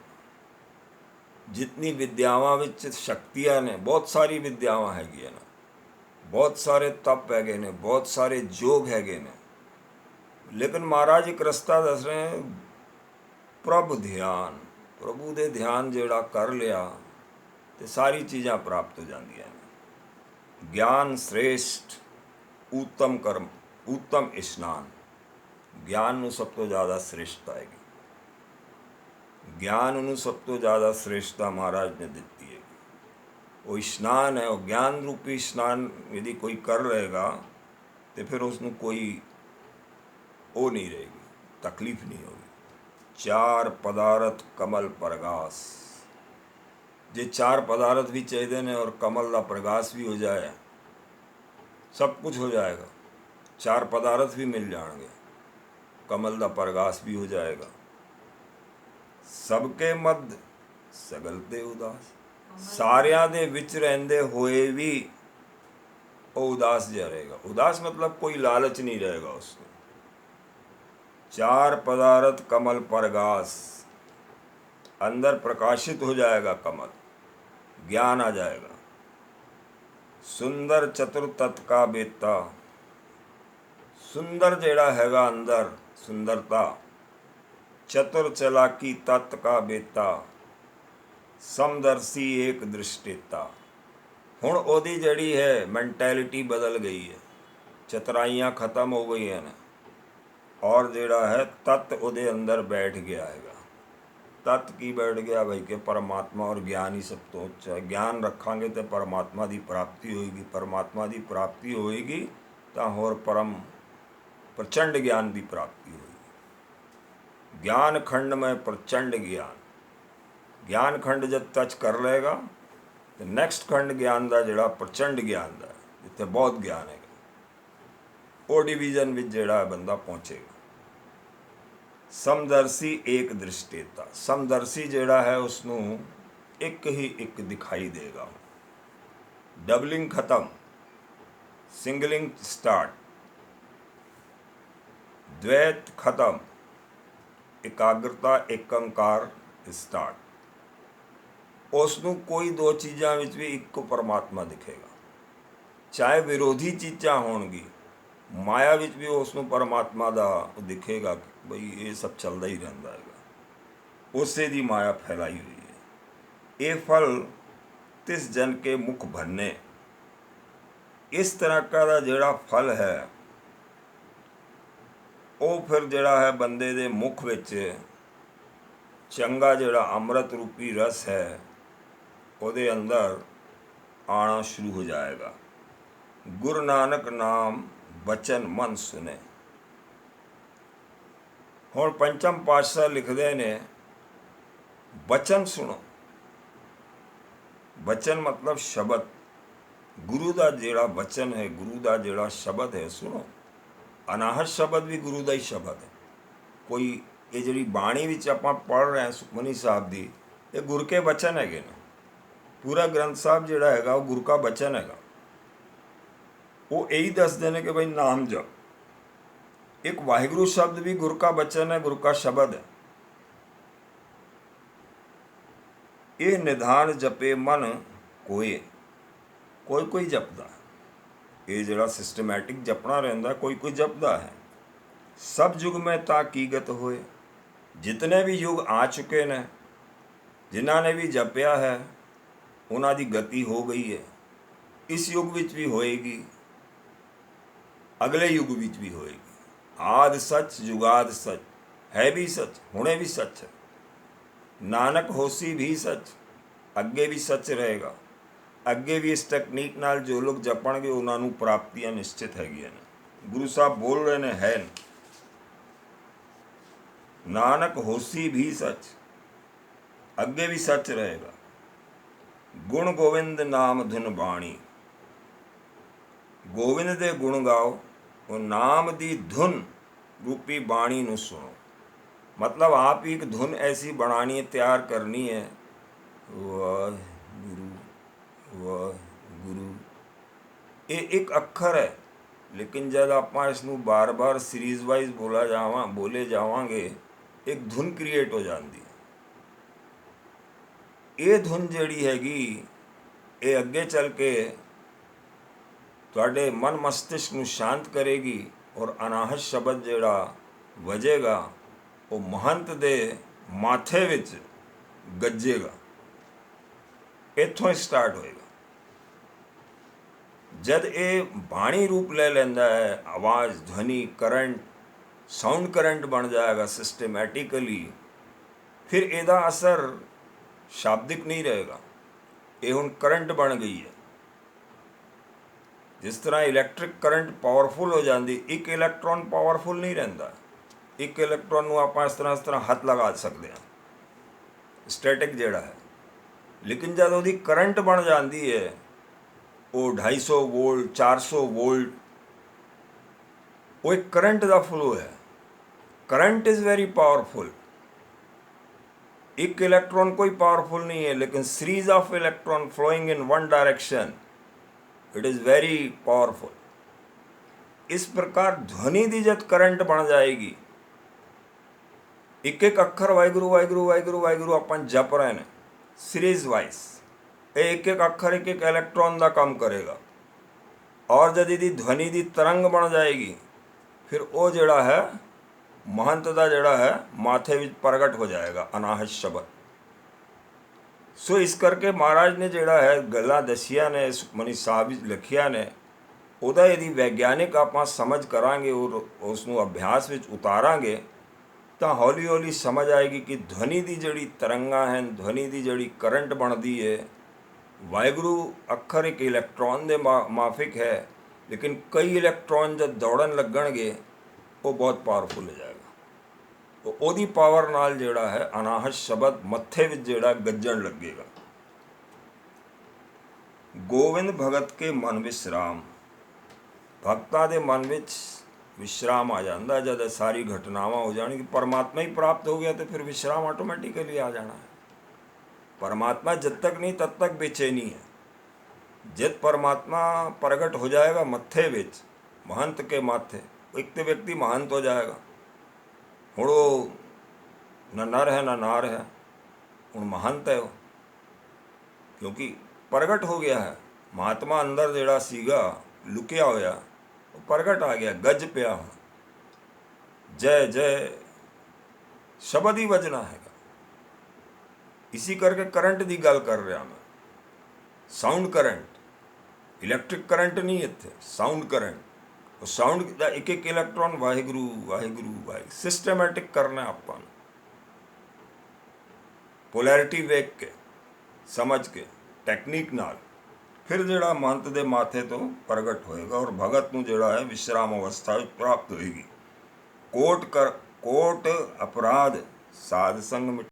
[SPEAKER 1] ਜਿਤਨੀ ਵਿਦਿਆਵਾਂ ਵਿੱਚ ਸ਼ਕਤੀਆਂ ਨੇ, ਬਹੁਤ ਸਾਰੀ ਵਿਦਿਆਵਾਂ ਹੈਗੀਆਂ ਨੇ, ਬਹੁਤ ਸਾਰੇ ਤਪ ਹੈਗੇ ਨੇ, ਬਹੁਤ ਸਾਰੇ ਯੋਗ ਹੈਗੇ ਨੇ, ਲੇਕਿਨ ਮਹਾਰਾਜ ਇੱਕ ਰਸਤਾ ਦੱਸ ਰਹੇ, ਪ੍ਰਭ ਧਿਆਨ, ਪ੍ਰਭੂ ਦੇ ਧਿਆਨ ਜਿਹੜਾ ਕਰ ਲਿਆ ਤੇ ਸਾਰੀ ਚੀਜ਼ਾਂ ਪ੍ਰਾਪਤ ਹੋ ਜਾਂਦੀਆਂ ਨੇ। ਗਿਆਨ ਸ੍ਰੇਸ਼ਟ, ਉੱਤਮ ਕਰਮ, ਉੱਤਮ ਇਸ਼ਨਾਨ, ਗਿਆਨ ਨੂੰ ਸਭ ਤੋਂ ਜ਼ਿਆਦਾ ਸ੍ਰੇਸ਼ਟਤਾ ਹੈਗੀ, ਗਿਆਨ ਨੂੰ ਸਭ ਤੋਂ ਜ਼ਿਆਦਾ ਸ੍ਰੇਸ਼ਟਤਾ ਮਹਾਰਾਜ ਨੇ ਦਿੱਤੀ ਹੈ। ਉਹ ਇਸ਼ਨਾਨ ਹੈ, ਉਹ ਗਿਆਨ ਰੂਪੀ ਇਸ਼ਨਾਨ यदि ਕੋਈ ਕਰ ਰਹੇਗਾ ਤੇ ਫਿਰ ਉਸ ਨੂੰ ਕੋਈ ਉਹ ਨਹੀਂ ਰਹੇਗੀ, ਤਕਲੀਫ ਨਹੀਂ ਹੋਗੀ। ਚਾਰ ਪਦਾਰਥ ਕਮਲ ਪ੍ਰਗਾਸ, ਜੇ ਚਾਰ ਪਦਾਰਥ ਵੀ ਚਾਹੀਦੇ ਨੇ ਔਰ ਕਮਲ ਦਾ ਪ੍ਰਗਾਸ ਵੀ ਹੋ ਜਾਏ, ਸਭ ਕੁਝ ਹੋ ਜਾਏਗਾ। ਚਾਰ ਪਦਾਰਥ ਵੀ ਮਿਲ ਜਾਣਗੇ, ਕਮਲ ਦਾ ਪ੍ਰਗਾਸ ਵੀ ਹੋ ਜਾਏਗਾ। ਸਭਕੇ ਮੱਧ ਸਗਲ ਤੇ ਉਦਾਸ, ਸਾਰਿਆਂ ਦੇ ਵਿੱਚ ਰਹਿੰਦੇ ਹੋਏ ਵੀ ਉਹ ਉਦਾਸ ਜਿਹਾ ਰਹੇਗਾ। ਉਦਾਸ ਮਤਲਬ ਕੋਈ ਲਾਲਚ ਨਹੀਂ ਰਹੇਗਾ ਉਸਨੂੰ। चार पदार्थ कमल प्रगास, अंदर प्रकाशित हो जाएगा कमल, ज्ञान आ जाएगा। सुंदर चतुर तत्व का बेता, सुंदर जेड़ा हैगा अंदर सुंदरता, चतुर चलाकी तत्व का बेता, समदर्शी एक दृष्टिता। हुण ओदी जड़ी है मैंटैलिटी बदल गई है, चतुराइयाँ खत्म हो गई हैं और जेड़ा है तत्व ਉਹਦੇ अंदर बैठ गया हैगा। तत्व की बैठ गया भाई कि परमात्मा और ज्ञान ही सब तो अच्छा है। ज्ञान रखांगे तो परमात्मा की प्राप्ति होएगी, परमात्मा की प्राप्ति होएगी तो होर परम प्रचंड ज्ञान की प्राप्ति होएगी। ज्ञान खंड में प्रचंड ज्ञान, ज्ञान खंड जब टच कर लेगा तो नैक्सट खंड ज्ञान का जोड़ा प्रचंड ज्ञान का जिथे बहुत ज्ञान है वो डिवीजन में जोड़ा बंदा पहुँचेगा। समदर्शी एक दृष्टिता, समदर्शी जोड़ा है उसनू एक ही एक दिखाई देगा। डबलिंग खत्म, सिंगलिंग स्टार्ट, द्वैत खत्म, एकाग्रता एकंकार स्टार्ट। उसनू कोई दो चीज़ों में भी एक परमात्मा दिखेगा, चाहे विरोधी चीज़ां होणगी, माया विच भी उसनू परमात्मा दा दिखेगा कि बई ये सब चलता ही रहता है, उसे दी माया फैलाई हुई है। ये फल तिस जन के मुख भन्ने, इस तरह का जोड़ा फल है वो फिर जोड़ा है बंदे दे मुख विच चंगा जोड़ा अमृत रूपी रस है ਉਹਦੇ अंदर आना शुरू हो जाएगा। गुरु नानक नाम बचन मन सुने। हुण पंचम पातशाह लिखते ने बचन सुनो, बचन मतलब शब्द, गुरु का जोड़ा बचन है, गुरु का जोड़ा शब्द है सुनो। अनाहत शब्द भी गुरु का ही शब्द है। कोई ये जी बाणी विच आपां पढ़ रहे हैं सुखमनी साहब की, ये गुरु के बचन है। पूरा ग्रंथ साहब जोड़ा है वो गुरु का बचन है। वो यही दसते हैं कि भाई नाम जप, एक वाहिगुरु शब्द भी गुरु का बचन है, गुरु का शब्द है। ये निधान जपे मन कोई, कोई कोई जपदा, ये जरा सिस्टमैटिक जपना रहता, कोई कोई जपदा है। सब युग में ता कीगत होए, जितने भी युग आ चुके ने, जिन्हों ने भी जपया है उन्हों की गति हो गई है। इस युग विच भी होएगी, अगले युग विच भी होएगी। आद सच जुगाद सच, है भी सच, हुणे भी सच है। नानक होसी भी सच, अगे भी सच रहेगा। अगे भी इस टैक्नीक नाल जो लोग जपणगे उन्होंने प्राप्तियां निश्चित हैगियां ने। गुरु साहब बोल रहे ने है नानक होसी भी सच, अगे भी सच रहेगा। गुण गोविंद नाम धुन बाणी, गोविंद दे गुण गाओ और नाम दी धुन रूपी बाणी नू सुनो। मतलब आप ही एक धुन ऐसी बनानी है, तैयार करनी है, वाहिगुरु वाहिगुरु। ये एक अखर है, लेकिन जब आप इसनू बार बार सीरीज वाइज बोले जावांगे एक धुन क्रिएट हो जाती है। ਇਹ ਧੁਨ ਜਿਹੜੀ ਹੈਗੀ ਇਹ ਅੱਗੇ ਚੱਲ ਕੇ ਤੁਹਾਡੇ ਮਨ ਮਸਤਿਸ਼ਕ ਨੂੰ ਸ਼ਾਂਤ ਕਰੇਗੀ ਔਰ ਅਨਾਹਤ ਸ਼ਬਦ ਜਿਹੜਾ ਵਜੇਗਾ ਉਹ ਮਹੰਤ ਦੇ ਮਾਥੇ ਵਿੱਚ ਗੱਜੇਗਾ। ਇੱਥੋਂ ਸਟਾਰਟ ਹੋਏਗਾ। ਜਦ ਇਹ ਬਾਣੀ ਰੂਪ ਲੈ ਲੈਂਦਾ ਹੈ, ਆਵਾਜ਼, ਧਵਨੀ, ਕਰੰਟ, ਸਾਊਂਡ ਕਰੰਟ ਬਣ ਜਾਏਗਾ ਸਿਸਟਮੈਟਿਕਲੀ, ਫਿਰ ਇਹਦਾ ਅਸਰ ਸ਼ਾਬਦਿਕ ਨਹੀਂ ਰਹੇਗਾ, ਇਹ ਹੁਣ ਕਰੰਟ ਬਣ ਗਈ ਹੈ। ਜਿਸ ਤਰ੍ਹਾਂ ਇਲੈਕਟ੍ਰਿਕ ਕਰੰਟ ਪਾਵਰਫੁਲ ਹੋ ਜਾਂਦੀ, ਇੱਕ ਇਲੈਕਟ੍ਰੋਨ ਪਾਵਰਫੁਲ ਨਹੀਂ ਰਹਿੰਦਾ। ਇੱਕ ਇਲੈਕਟ੍ਰੋਨ ਨੂੰ ਆਪਾਂ ਇਸ ਤਰ੍ਹਾਂ ਹੱਥ ਲਗਾ ਸਕਦੇ ਹਾਂ, ਸਟੈਟਿਕ ਜਿਹੜਾ ਹੈ। ਲੇਕਿਨ ਜਦ ਉਹਦੀ ਕਰੰਟ ਬਣ ਜਾਂਦੀ ਹੈ, ਉਹ 250 ਵੋਲਟ 400 ਵੋਲਟ, ਉਹ ਇੱਕ ਕਰੰਟ ਦਾ ਫਲੋ ਹੈ। Current is very powerful. एक इलेक्ट्रॉन कोई पावरफुल नहीं है, लेकिन series of electron flowing in one direction, it is very powerful. इस प्रकार ध्वनि दी जब करंट बन जाएगी, एक एक अक्षर वाहिगुरु वाहिगुरु वाहिगुरु वाहिगुरु अपन जप रहे हैं सीरीज वाइज, एक एक अक्षर एक एक इलेक्ट्रॉन का काम करेगा। और जब यदि ध्वनि दी तरंग बन जाएगी, फिर वो जड़ा है महंत का जड़ा है माथे विच प्रगट हो जाएगा अनाहत शब्द। सो इस करके महाराज ने जड़ा है गल्लां दसिया ने, सुखमनी साहब लिखिया ने, ਉਹਦਾ यदि वैज्ञानिक ਆਪਾਂ समझ करांगे और उसनूं अभ्यास विच उतारांगे ਤਾਂ हौली हौली समझ आएगी कि ध्वनि की जिहड़ी तरंगां हैं, ध्वनि की जिहड़ी करंट बनती है, वाहिगुरु अखर एक इलैक्ट्रॉन के माफिक है, लेकिन कई इलैक्ट्रॉन जब दौड़न लगणगे वो बहुत पावरफुल हो जाएगा। तो ਉਹਦੀ पावर नाल ਜਿਹੜਾ है अनाहत शब्द मत्थे ਵਿੱਚ ਜਿਹੜਾ ਗੱਜਣ ਲੱਗੇਗਾ। गोविंद भगत के मन विश्राम, भगतां ਦੇ ਮਨ ਵਿੱਚ विश्राम आ जाता। जब सारी घटनावां हो जाएगी, परमात्मा ही प्राप्त हो गया तो फिर विश्राम ऑटोमेटिकली आ जाना है। परमात्मा जब तक नहीं तब तक बेचैनी है। जब परमात्मा प्रगट हो जाएगा मत्थे विच, महंत के माथे, एक तो व्यक्ति महंत हो जाएगा। हुण वो न नर है न नार है, हुण महंत है वो, क्योंकि प्रगट हो गया है। महात्मा अंदर जिहड़ा सीगा लुकिया होया, वो प्रगट आ गया, गज पिया। जय जय शब्द ही वजना हैगा। इसी करके करंट की गल कर रहा मैं, साउंड करंट, इलैक्ट्रिक करंट नहीं इत्थे, साउंड करंट। साउंड का एक एक इलैक्ट्रॉन वाहिगुरु वाहिगुरु वाहिगुरु सिस्टमैटिक करना आपां, पोलैरिटी वेख के समझ के टैक्नीक नाल, फिर जिहड़ा महंत दे माथे तो प्रगट होएगा और भगत नूं जिहड़ा है विश्राम अवस्था प्राप्त होएगी। कोट अपराध साध संग